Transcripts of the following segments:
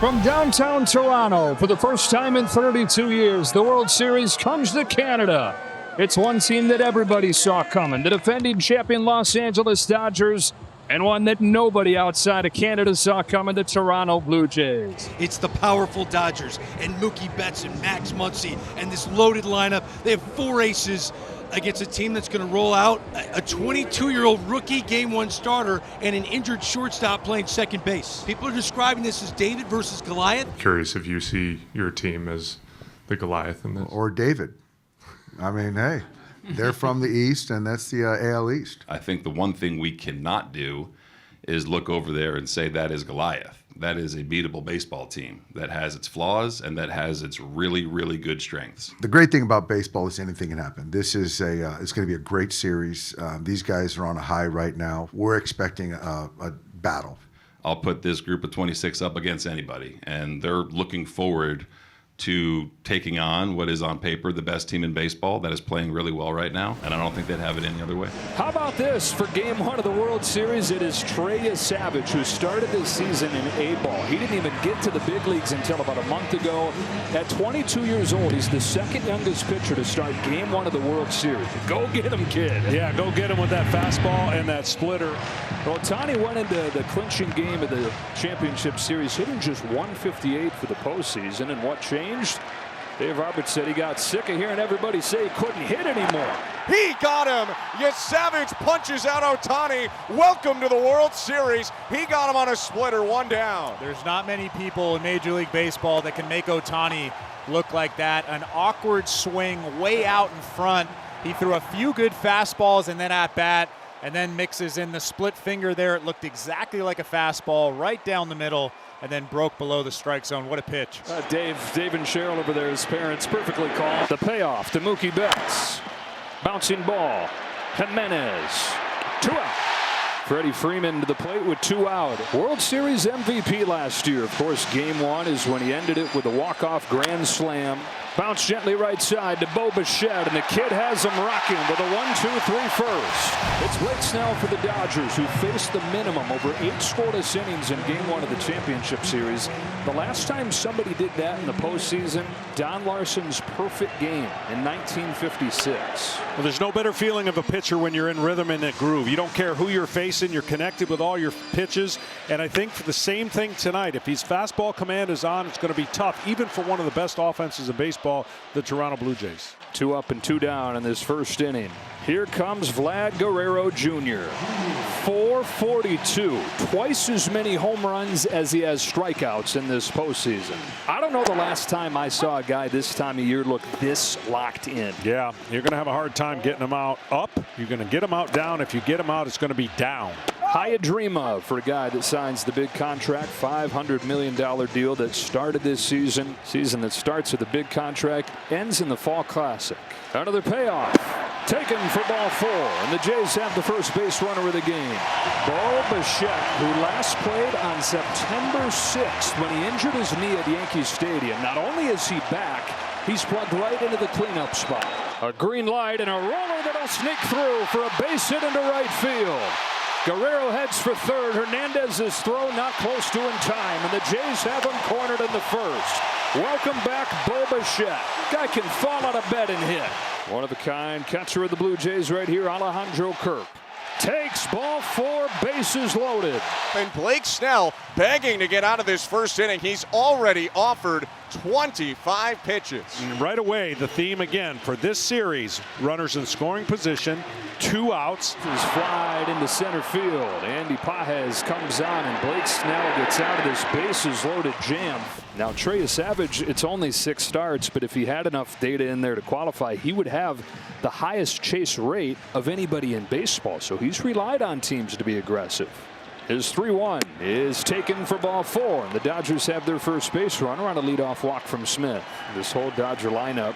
From downtown Toronto, for the first time in 32 years, the World Series comes to Canada. It's one team that everybody saw coming, the defending champion Los Angeles Dodgers, and one that nobody outside of Canada saw coming, the Toronto Blue Jays. It's the powerful Dodgers and Mookie Betts and Max Muncy and this loaded lineup. They have 4 aces against a team that's going to roll out a 22-year-old rookie game 1 starter and an injured shortstop playing second base. People are describing this as David versus Goliath. Curious if you see your team as the Goliath in this. Or David. I mean, hey, they're from the East, and that's the AL East. I think the one thing we cannot do is look over there and say that is Goliath. That is a beatable baseball team that has its flaws and that has its really, really good strengths. The great thing about baseball is anything can happen. This is it's going to be a great series. These guys are on a high right now. We're expecting a battle. I'll put this group of 26 up against anybody, and they're looking forward to taking on what is on paper the best team in baseball that is playing really well right now, and I don't think they'd have it any other way. How about this? For Game 1 of the World Series, it is Trey Savage who started this season in A-ball. He didn't even get to the big leagues until about a month ago. At 22 years old, he's the second youngest pitcher to start Game 1 of the World Series. Go get him, kid. Yeah, go get him with that fastball and that splitter. Ohtani went into the clinching game of the championship series hitting just 158 for the postseason, and what changed? Dave Roberts said he got sick of hearing everybody say he couldn't hit anymore. He got him. Yes, Savage punches out Ohtani. Welcome to the World Series. He got him on a splitter, 1 down. There's not many people in Major League Baseball that can make Ohtani look like that. An awkward swing way out in front. He threw a few good fastballs and then at bat, and then mixes in the split finger there. It looked exactly like a fastball right down the middle, and then broke below the strike zone. What a pitch. Dave and Cheryl over there, his parents, perfectly called. The payoff to Mookie Betts. Bouncing ball. Jimenez. 2 out. Freddie Freeman to the plate with 2 out. World Series MVP last year. Of course, Game 1 is when he ended it with a walk-off grand slam. Bounce gently right side to Bo Bichette, and the kid has him rocking with a 1-2-3 first. It's Blake Snell for the Dodgers, who faced the minimum over 8 scoreless innings in Game 1 of the championship series. The last time somebody did that in the postseason, Don Larsen's perfect game in 1956. Well, there's no better feeling of a pitcher when you're in rhythm and a groove. You don't care who you're facing. You're connected with all your pitches. And I think for the same thing tonight, if his fastball command is on, it's going to be tough, even for one of the best offenses in baseball, the Toronto Blue Jays. 2 up and 2 down in this first inning. Here comes Vlad Guerrero Jr. 442, twice as many home runs as he has strikeouts in this postseason. I don't know the last time I saw a guy this time of year look this locked in. Yeah, you're going to have a hard time getting him out up. You're going to get him out down. If you get him out, it's going to be down. High a dream of for a guy that signs the big contract, $500 million deal that started this season. Season that starts with a big contract, ends in the Fall Classic. Another payoff. Taken for ball 4, and the Jays have the first base runner of the game. Bo Bichette, who last played on September 6th when he injured his knee at Yankee Stadium. Not only is he back, he's plugged right into the cleanup spot. A green light and a roller that'll sneak through for a base hit into right field. Guerrero heads for third. Hernandez's throw not close to in time, and the Jays have him cornered in the first. Welcome back, Bo Bichette. Guy can fall out of bed and hit. One of a kind catcher of the Blue Jays right here, Alejandro Kirk. Takes ball 4, bases loaded. And Blake Snell begging to get out of this first inning. He's already offered 25 pitches. And right away, the theme again for this series, runners in scoring position, 2 outs. Is flied into center field. Andy Pages comes on, and Blake Snell gets out of this bases loaded jam. Now Trey Savage, it's only 6 starts, but if he had enough data in there to qualify, he would have the highest chase rate of anybody in baseball. So he's relied on teams to be aggressive. His 3-1 is taken for ball 4, and the Dodgers have their first base runner on a leadoff walk from Smith. This whole Dodger lineup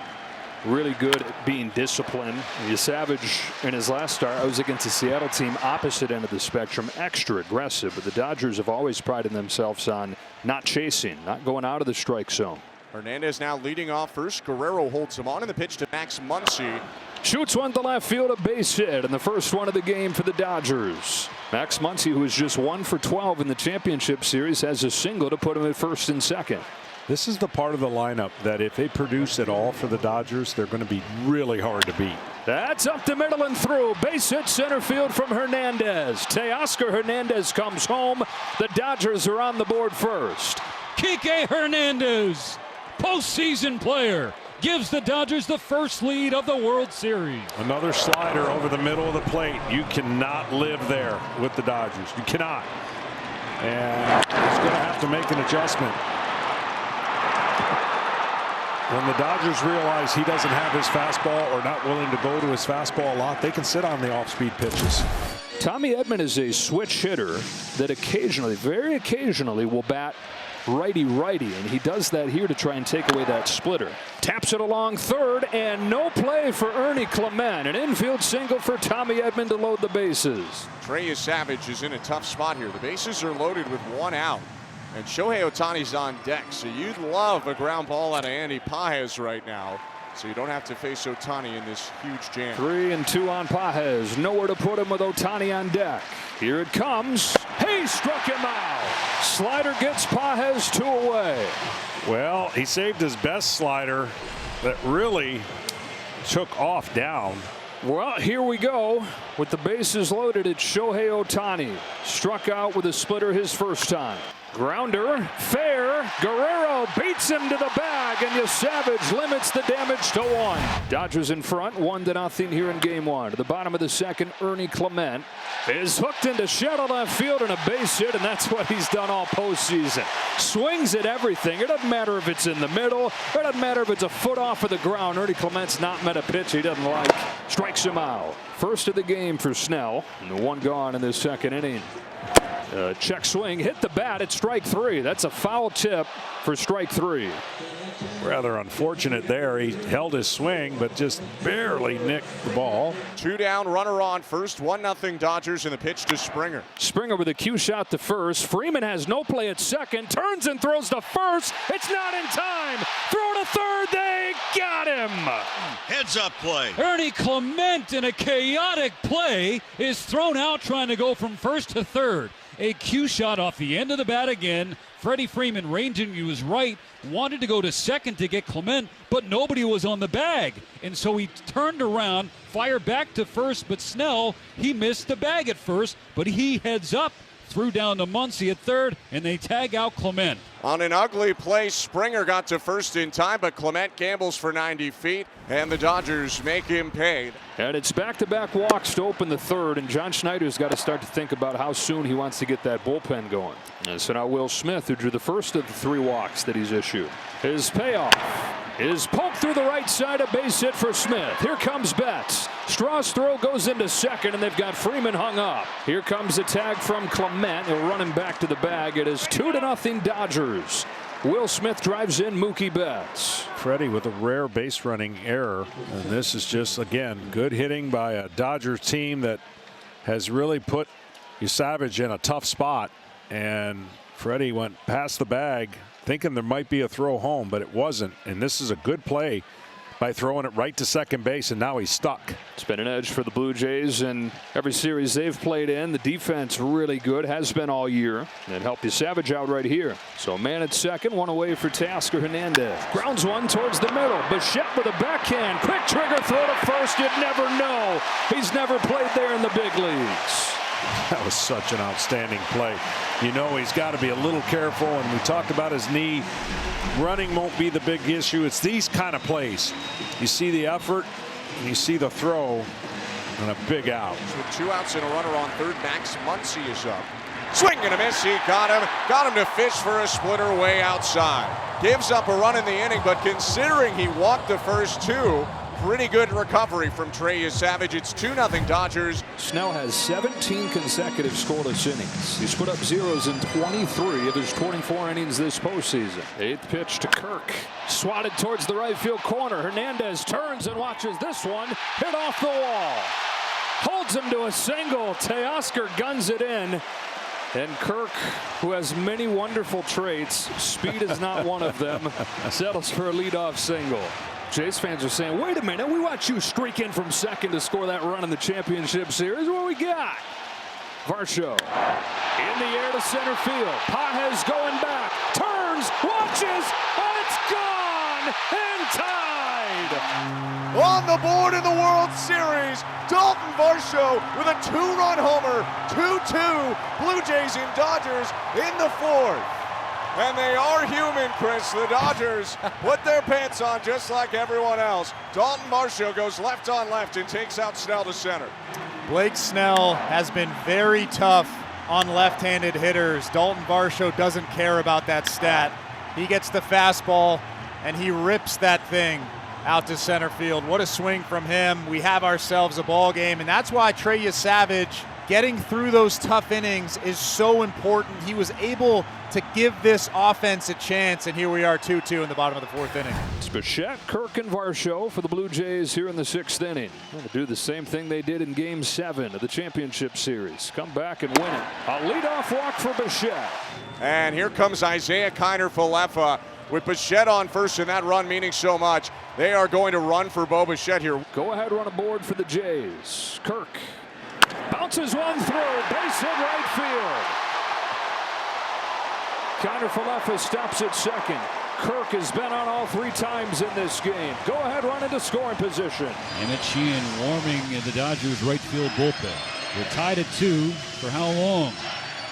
really good at being disciplined. Savage in his last start, I was against a Seattle team opposite end of the spectrum, extra aggressive, but the Dodgers have always prided themselves on not chasing, not going out of the strike zone. Hernandez now leading off first. Guerrero holds him on, in the pitch to Max Muncy. Shoots one to left field, a base hit, and the first one of the game for the Dodgers. Max Muncy, who is just 1 for 12 in the championship series, has a single to put him at first and second. This is the part of the lineup that if they produce at all for the Dodgers, they're going to be really hard to beat. That's up the middle and through. Base hit center field from Hernandez. Teoscar Hernandez comes home. The Dodgers are on the board first. Kike Hernandez, postseason player, gives the Dodgers the first lead of the World Series. Another slider over the middle of the plate. You cannot live there with the Dodgers. You cannot. And he's going to have to make an adjustment. When the Dodgers realize he doesn't have his fastball or not willing to go to his fastball a lot, they can sit on the off-speed pitches. Tommy Edman is a switch hitter that occasionally, very occasionally, will bat righty-righty, and he does that here to try and take away that splitter. Taps it along third, and no play for Ernie Clement. An infield single for Tommy Edman to load the bases. Trey Savage is in a tough spot here. The bases are loaded with 1 out. And Shohei Ohtani's on deck, so you'd love a ground ball out of Andy Pages right now, so you don't have to face Ohtani in this huge jam. 3-2 on Pages. Nowhere to put him with Ohtani on deck. Here it comes. He struck him out. Slider gets Pages 2 away. Well, he saved his best slider that really took off down. Well, here we go. With the bases loaded, it's Shohei Ohtani. Struck out with a splitter his first time. Grounder, fair. Guerrero beats him to the bag, and Savage limits the damage to 1. Dodgers in front, 1-0 here in game 1. To the bottom of the second, Ernie Clement is hooked into shallow left field and a base hit, and that's what he's done all postseason. Swings at everything. It doesn't matter if it's in the middle. It doesn't matter if it's a foot off of the ground. Ernie Clement's not met a pitch he doesn't like. Strikes him out. First of the game for Snell, and 1 gone in the second inning. Check swing, hit the bat at strike 3. That's a foul tip for strike 3. Rather unfortunate there. He held his swing, but just barely nicked the ball. 2 down, runner on first, 1-0 Dodgers, and the pitch to Springer. Springer with a cue shot to first. Freeman has no play at second, turns and throws to first. It's not in time. Throw to third. They got him. Heads up play. Ernie Clement, in a chaotic play, is thrown out trying to go from first to third. A cue shot off the end of the bat again. Freddie Freeman ranging, he was right, wanted to go to second to get Clement, but nobody was on the bag. And so he turned around, fired back to first, but Snell, he missed the bag at first, but he heads up, threw down to Muncy at third, and they tag out Clement. On an ugly play, Springer got to first in time, but Clement gambles for 90 feet, and the Dodgers make him pay. And it's back-to-back walks to open the third, and John Schneider's got to start to think about how soon he wants to get that bullpen going. And so now Will Smith, who drew the first of the 3 walks that he's issued. His payoff is poked through the right side, a base hit for Smith. Here comes Betts. Straw's throw goes into second, and they've got Freeman hung up. Here comes a tag from Clement. He'll run him back to the bag. It is 2-0 Dodgers. Will Smith drives in Mookie Betts. Freddie with a rare base running error. And this is just, again, good hitting by a Dodgers team that has really put Savage in a tough spot. And Freddie went past the bag thinking there might be a throw home, but it wasn't. And this is a good play by throwing it right to second base, and now he's stuck. It's been an edge for the Blue Jays in every series they've played in. The defense really good, has been all year. And it helped Savage out right here. So man at second, 1 away for Teoscar Hernandez. Grounds one towards the middle. Bichette with a backhand. Quick trigger throw to first. You'd never know. He's never played there in the big leagues. That was such an outstanding play. You know he's got to be a little careful, and we talked about his knee. Running won't be the big issue. It's these kind of plays. You see the effort, and you see the throw, and a big out. With 2 outs and a runner on third, Max Muncy is up. Swing and a miss. He got him. Got him to fish for a splitter way outside. Gives up a run in the inning, but considering he walked the first 2, pretty good recovery from Trey Savage. It's 2-0 Dodgers. Snell has 17 consecutive scoreless innings. He's put up zeros in 23 of his 24 innings this postseason. 8th pitch to Kirk. Swatted towards the right field corner. Hernandez turns and watches this one hit off the wall. Holds him to a single. Teoscar guns it in. And Kirk, who has many wonderful traits, speed is not one of them, settles for a leadoff single. Jays fans are saying, wait a minute, we watched you streak in from second to score that run in the championship series. What we got? Varsho in the air to center field. Pages going back, turns, watches, and it's gone and tied. On the board in the World Series, Dalton Varsho with a 2-run homer, 2-2, Blue Jays and Dodgers in the fourth. And they are human, Chris. The Dodgers put their pants on just like everyone else. Dalton Varsho goes left on left and takes out Snell to center. Blake Snell has been very tough on left-handed hitters. Dalton Varsho doesn't care about that stat. He gets the fastball, and he rips that thing out to center field. What a swing from him. We have ourselves a ball game, and that's why Trey Savage getting through those tough innings is so important. He was able to give this offense a chance, and here we are 2-2 in the bottom of the fourth inning. It's Bichette, Kirk, and Varsho for the Blue Jays here in the sixth inning. Going to do the same thing they did in Game 7 of the championship series. Come back and win it. A leadoff walk for Bichette. And here comes Isaiah Kiner-Falefa with Bichette on first, and that run meaning so much. They are going to run for Bo Bichette here. Go ahead, run aboard for the Jays. Kirk bounces one through, base hit right field. Kiner-Falefa stops at second. Kirk has been on all 3 times in this game. Go ahead, run into scoring position. Emmett Sheehan warming the Dodgers right field bullpen. We're tied at 2 for how long?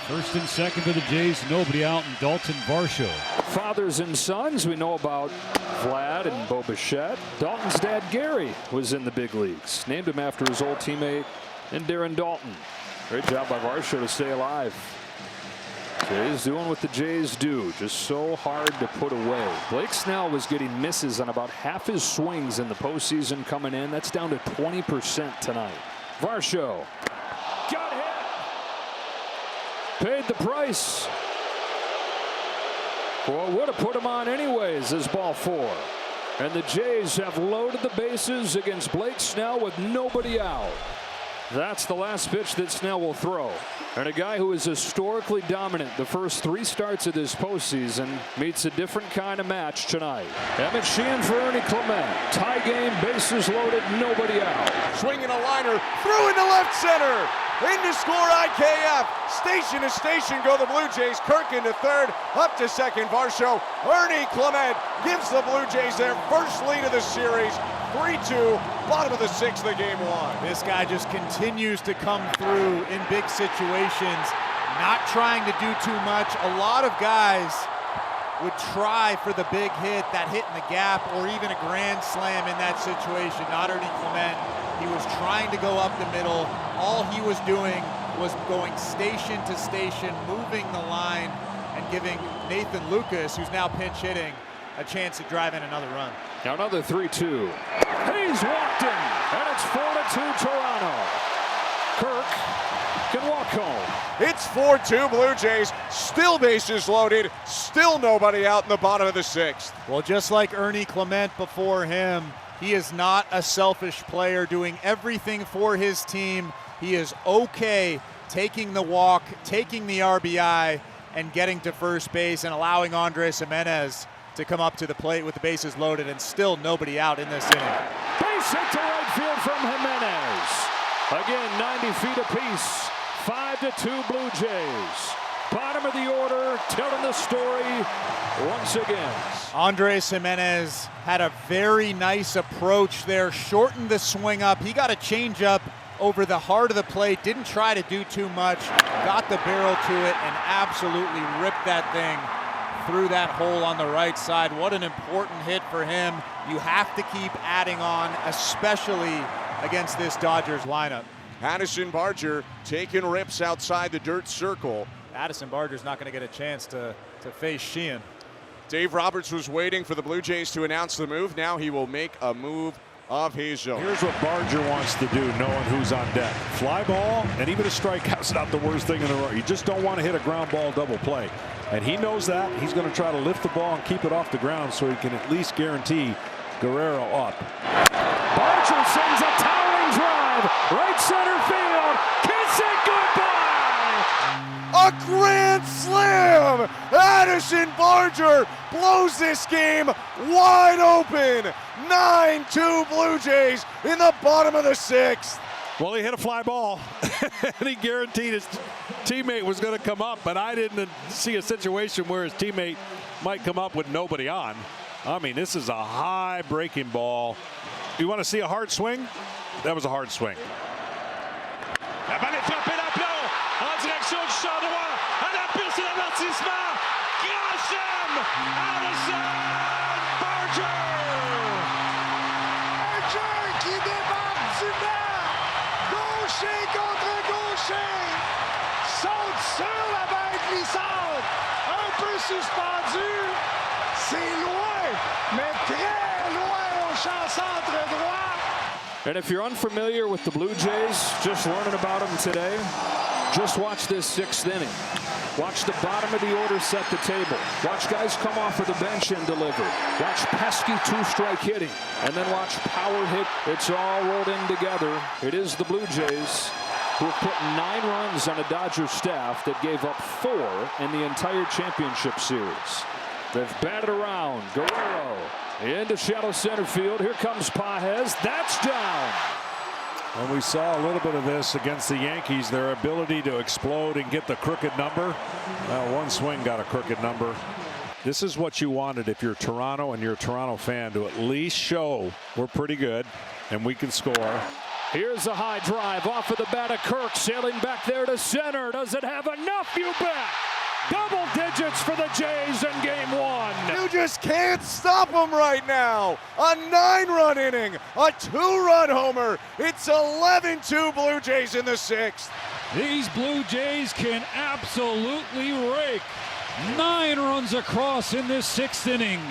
First and second for the Jays, nobody out, and Dalton Varsho. Fathers and sons, we know about Vlad and Bo Bichette. Dalton's dad, Gary, was in the big leagues. Named him after his old teammate and Darren Dalton. Great job by Varsho to stay alive. Jays doing what the Jays do, just so hard to put away. Blake Snell was getting misses on about half his swings in the postseason coming in. That's down to 20% tonight. Varsho got hit. Paid the price. Well, would have put him on anyways as ball 4. And the Jays have loaded the bases against Blake Snell with nobody out. That's the last pitch that Snell will throw. And a guy who is historically dominant the first 3 starts of this postseason meets a different kind of match tonight. Emmett Sheehan for Ernie Clement. Tie game, bases loaded, nobody out. Swinging a liner, through into left center. In to score IKF. Station to station go the Blue Jays. Kirk into third, up to second. Varsho. Ernie Clement gives the Blue Jays their first lead of the series. 3-2, bottom of the 6th of game 1. This guy just continues to come through in big situations, not trying to do too much. A lot of guys would try for the big hit, that hit in the gap, or even a grand slam in that situation. Not Ernie Clement. He was trying to go up the middle. All he was doing was going station to station, moving the line, and giving Nathan Lucas, who's now pinch hitting, a chance to drive in another run. Now another 3-2. He's walked in, and it's 4-2 Toronto. Kirk can walk home. It's 4-2 Blue Jays. Still bases loaded. Still nobody out in the bottom of the 6th. Well, just like Ernie Clement before him, he is not a selfish player, doing everything for his team. He is okay taking the walk, taking the RBI, and getting to first base and allowing Andres Jimenez to come up to the plate with the bases loaded, and still nobody out in this inning. Base hit to right field from Jimenez. Again, 90 feet apiece. 5-2 Blue Jays. Bottom of the order, telling the story once again. Andres Jimenez had a very nice approach there, shortened the swing up. He got a changeup over the heart of the plate, didn't try to do too much, got the barrel to it, and absolutely ripped that thing through that hole on the right side. What an important hit for him. You have to keep adding on, especially against this Dodgers lineup. Addison Barger taking rips outside the dirt circle. Addison Barger's not going to get a chance to face Sheehan. Dave Roberts was waiting for the Blue Jays to announce the move. Now he will make a move of his own. Here's what Barger wants to do, knowing who's on deck. Fly ball, and even a strikeout's not the worst thing in the world. You just don't want to hit a ground ball double play. And he knows that. He's going to try to lift the ball and keep it off the ground so he can at least guarantee Guerrero up. Barger sends a towering drive, right center field. Kiss it goodbye. A grand slam! Addison Barger blows this game wide open. 9-2 Blue Jays in the bottom of the 6th. Well, he hit a fly ball, and he guaranteed his teammate was going to come up, but I didn't see a situation where his teammate might come up with nobody on. I mean, this is a high breaking ball. You want to see a hard swing? That was a hard swing. La balle est frappée d'aplomb en direction du champ droit. À la piste d'avertissement. Grand chelem! Addison Barger! Barger qui débarque du banc. Gaucher contre gaucher. Saute sur la balle glissante. Un peu suspendu. C'est loin, mais très loin au champ centre droit. And if you're unfamiliar with the Blue Jays, just learning about them today, just watch this 6th inning. Watch the bottom of the order set the table. Watch guys come off of the bench and deliver. Watch pesky 2-strike hitting. And then watch power hit. It's all rolled in together. It is the Blue Jays who have put 9 runs on a Dodgers staff that gave up 4 in the entire championship series. They've batted around. Guerrero into shallow center field. Here comes Pages. That's down. And we saw a little bit of this against the Yankees, their ability to explode and get the crooked number. One swing got a crooked number. This is what you wanted if you're Toronto and you're a Toronto fan, to at least show we're pretty good and we can score. Here's a high drive off of the bat of Kirk, sailing back there to center. Does it have enough? You bet. Double digits for the Jays in game 1. You just can't stop them right now. A 9-run inning, a 2-run homer. It's 11-2 Blue Jays in the 6th. These Blue Jays can absolutely rake. 9 runs across in this 6th inning.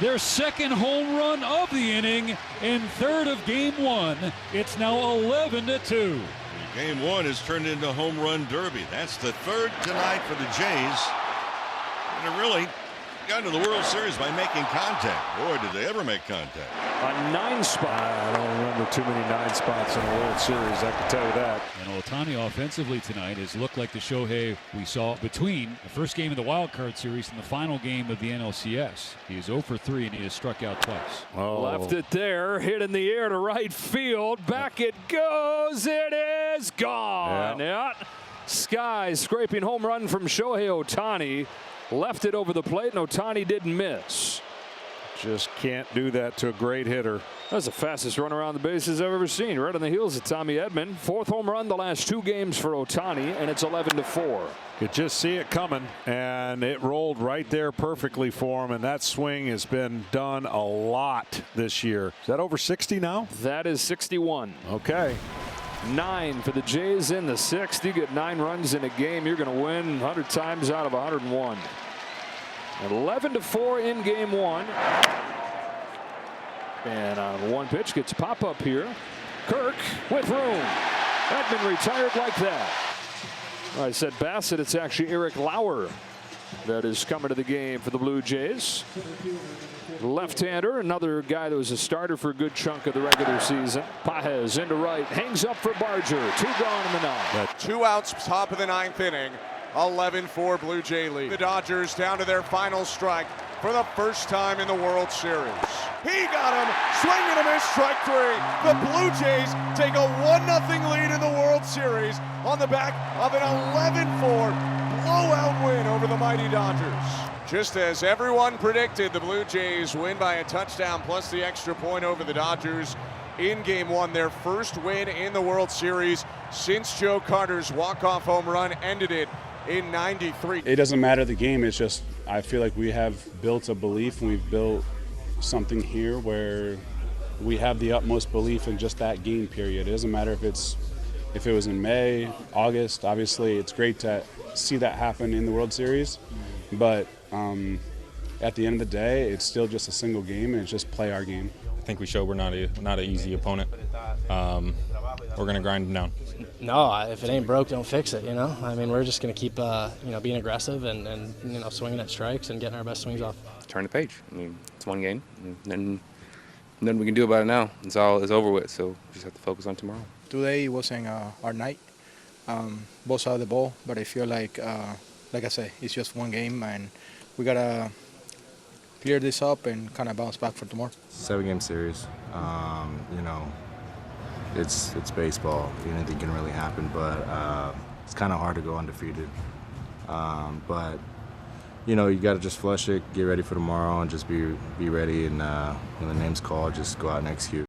Their 2nd home run of the inning and 3rd of game 1. It's now 11-2. Game 1 has turned into home run derby. That's the 3rd tonight for the Jays. And it really got into the World Series by making contact. Boy, did they ever make contact. A 9 spot. I don't remember too many 9 spots in the World Series, I can tell you that. And Ohtani offensively tonight has looked like the Shohei we saw between the first game of the wild card series and the final game of the NLCS. He is 0 for 3 and he has struck out twice. Oh. Left it there, hit in the air to right field. Back it goes. It is gone. Yeah. Sky scraping home run from Shohei Ohtani. Left it over the plate, and Ohtani didn't miss. Just can't do that to a great hitter. That's the fastest run around the bases I've ever seen. Right on the heels of Tommy Edman. 4th home run the last 2 games for Ohtani, and it's 11-4. Could just see it coming, and it rolled right there perfectly for him, and that swing has been done a lot this year. Is that over 60 now? That is 61. Okay. 9 for the Jays in the 6th. You get 9 runs in a game, you're going to win 100 times out of 101. 11-4 in game 1. And on 1 pitch, gets pop up here. Kirk with room. Edman retired like that. I said Bassett, it's actually Eric Lauer that is coming to the game for the Blue Jays. Left-hander, another guy that was a starter for a good chunk of the regular season. Pages into right, hangs up for Barger. 2 gone in the 9th. 2 outs, top of the 9th inning. 11-4 Blue Jay lead. The Dodgers down to their final strike for the first time in the World Series. He got him, swing and a miss, strike 3. The Blue Jays take a 1-0 lead in the World Series on the back of an 11-4 blowout win over the mighty Dodgers. Just as everyone predicted, the Blue Jays win by a touchdown plus the extra point over the Dodgers in game 1. Their first win in the World Series since Joe Carter's walk-off home run ended it in '93. It doesn't matter the game. It's just I feel like we have built a belief and we've built something here where we have the utmost belief in just that game period. It doesn't matter if it was in May, August. Obviously, it's great to see that happen in the World Series, but at the end of the day, it's still just a single game, and it's just play our game. I think we showed we're not an easy opponent. We're going to grind them down. No, if it ain't broke, don't fix it, you know? I mean, we're just going to keep, being aggressive and swinging at strikes and getting our best swings off. Turn the page. I mean, it's one game, and then nothing we can do about it now. It's over with, so we just have to focus on tomorrow. Today wasn't our night. both sides of the ball. But I feel like I say, it's just one game, and we gotta clear this up and kind of bounce back for tomorrow. 7-game series. You know, it's baseball. Anything can really happen, but it's kind of hard to go undefeated. But you know, you got to just flush it, get ready for tomorrow, and just be ready. And when the name's called, just go out and execute.